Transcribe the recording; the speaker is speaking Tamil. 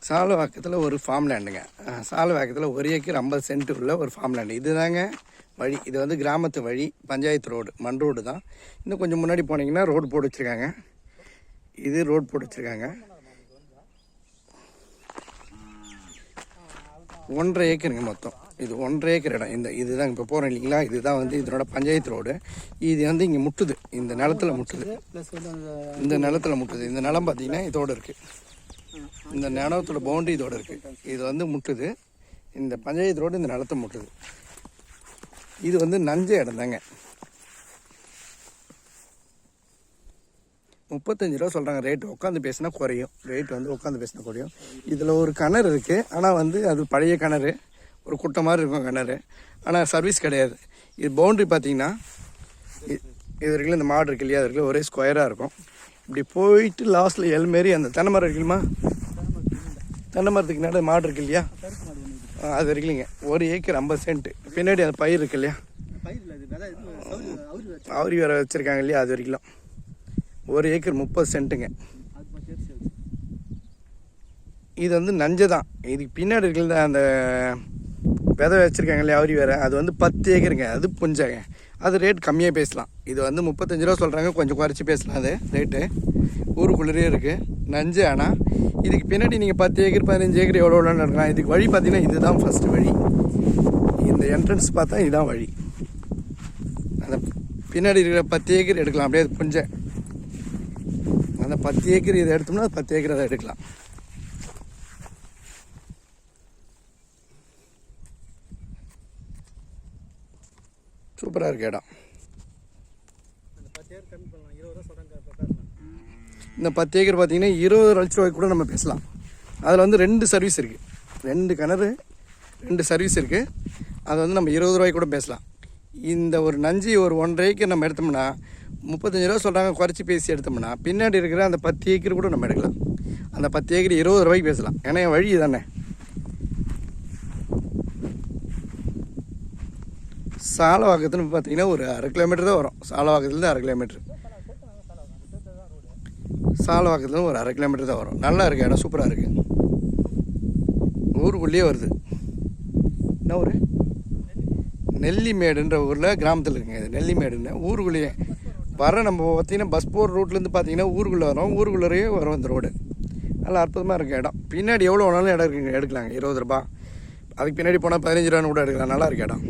சாலவாக்கத்தில் ஒரு ஃபார்ம் லேண்டுங்க. சாலவாக்கத்தில் 1 ஏக்கர் 50 சென்ட் உள்ள ஒரு ஃபார்ம் லேண்டு. இதுதாங்க வழி. இது வந்து கிராமத்து வழி, பஞ்சாயத்து ரோடு, மண் ரோடு தான். இன்னும் கொஞ்சம் முன்னாடி போனீங்கன்னா ரோடு போட்டு வச்சுருக்காங்க. இது ரோடு போட்டு வச்சுருக்காங்க. 1.5 ஏக்கருங்க மொத்தம். இது 1.5 ஏக்கர் இடம். இதுதான் இப்போ போகிறோம் இல்லைங்களா, இதுதான் வந்து இதனோட பஞ்சாயத்து ரோடு. இது வந்து இங்கே முட்டுது, இந்த நிலத்தில் முட்டுது, இந்த நிலத்தில் முட்டுது. இந்த நிலம் பார்த்தீங்கன்னா இதோடு இருக்குது. இந்த நிலத்தோட பவுண்டரி இதோடு இருக்குது. இது வந்து முட்டுது, இந்த பஞ்சாயத்து ரோடு இந்த நிலத்தை முட்டுது. இது வந்து நஞ்ச இடம் தாங்க. 35 ரூபா சொல்கிறாங்க ரேட்டு. உட்காந்து பேசினா குறையும். ரேட்டு வந்து உட்காந்து பேசினா குறையும். இதில் ஒரு கிணறு இருக்குது, ஆனால் வந்து அது பழைய கிணறு, ஒரு குட்டை மாதிரி இருக்கும் கிணறு, ஆனால் சர்வீஸ் கிடையாது. இது பவுண்ட்ரி பார்த்தீங்கன்னா இது இருக்குல்ல, இந்த மாடு இருக்கு இல்லையா, அது இருக்குல்ல, ஒரே ஸ்கொயராக இருக்கும். இப்படி போயிட்டு லாஸ்ட்டில் எல்மாரி அந்த தென்னை மரம் இருக்குமா, தென்னை மரத்துக்கு நட மாடு இருக்கு இல்லையா, அது இருக்குல்லைங்க. 1 ஏக்கர் 50 சென்ட். பின்னாடி அந்த பயிர் இருக்கு இல்லையா, அவரி வேற வச்சுருக்காங்க இல்லையா, அது வரைக்கும் 1 ஏக்கர் 30 சென்ட்டுங்க. இது வந்து நஞ்சை தான். இதுக்கு பின்னாடி இருக்குல்ல அந்த விதை வச்சுருக்காங்க இல்லையா, அவரி வேறு, அது வந்து 10 ஏக்கருங்க. அது புஞ்சாங்க. அது ரேட் கம்மியாக பேசலாம். இது வந்து 35 ரூபா சொல்கிறாங்க, கொஞ்சம் குறைச்சி பேசலாம். அது ரேட்டு ஊருக்குள்ளே இருக்குது நஞ்சு. ஆனால் இதுக்கு பின்னாடி நீங்கள் 10 ஏக்கர் 15 ஏக்கர் எவ்வளோன்னு இருக்கலாம். இதுக்கு வழி பார்த்தீங்கன்னா இதுதான் ஃபஸ்ட்டு வழி. இந்த என்ட்ரன்ஸ் பார்த்தா இதுதான் வழி. அந்த பின்னாடி இருக்கிற 10 ஏக்கர் எடுக்கலாம். அப்படியே அது புஞ்சை அந்த 10 ஏக்கர் இதை எடுத்தோம்னா 10 ஏக்கர் அதை எடுக்கலாம். சூப்பராக இருக்குது இடம். இந்த 10 ஏக்கர் பார்த்தீங்கன்னா 20 லட்ச ரூபாய்க்கு கூட நம்ம பேசலாம். அதில் வந்து 2 சர்வீஸ் இருக்குது, 2 கிணறு, 2 சர்வீஸ் இருக்குது. அதை வந்து நம்ம 20 ரூபாய்க்கு கூட பேசலாம். இந்த ஒரு நஞ்சு ஒரு 1.5 ஏக்கர் நம்ம எடுத்தோம்னா 35 ரூபா சொல்கிறாங்க, குறைச்சி பேசி எடுத்தோம்னா பின்னாடி இருக்கிற அந்த 10 ஏக்கர் கூட நம்ம எடுக்கலாம். அந்த 10 ஏக்கர் 20 ரூபாய்க்கு பேசலாம். ஏன்னா என் வழி தானே. சாலவாக்கத்துன்னு பார்த்தீங்கன்னா ஒரு 1/2 கிலோமீட்டர் தான் வரும். சாலவாக்கத்துலேருந்து 1/2 கிலோமீட்டர். சாலவாக்கத்தில் ஒரு 1/2 கிலோமீட்டர் தான் வரும். நல்லா இருக்குது இடம், சூப்பராக இருக்குது. ஊருக்குள்ளேயே வருது. என்ன ஊர்? நெல்லிமேடுன்ற ஊரில் கிராமத்தில் இருக்குங்க. இது நெல்லிமேடுன்னு ஊருக்குள்ளேயே வர. நம்ம பார்த்திங்கன்னா பஸ் போகிற ரூட்லேருந்து பார்த்தீங்கன்னா ஊருக்குள்ளே வரும், ஊருக்குள்ளேயே வரும் இந்த ரோடு. நல்லா அற்புதமாக இருக்குது இடம். பின்னாடி எவ்வளோ வேணாலும் இடம் இருக்குங்க, எடுக்கலாங்க. 20 ரூபா. அதுக்கு பின்னாடி போனால் 15 ரூபான்னு கூட எடுக்கலாம். நல்லா இருக்குது இடம்.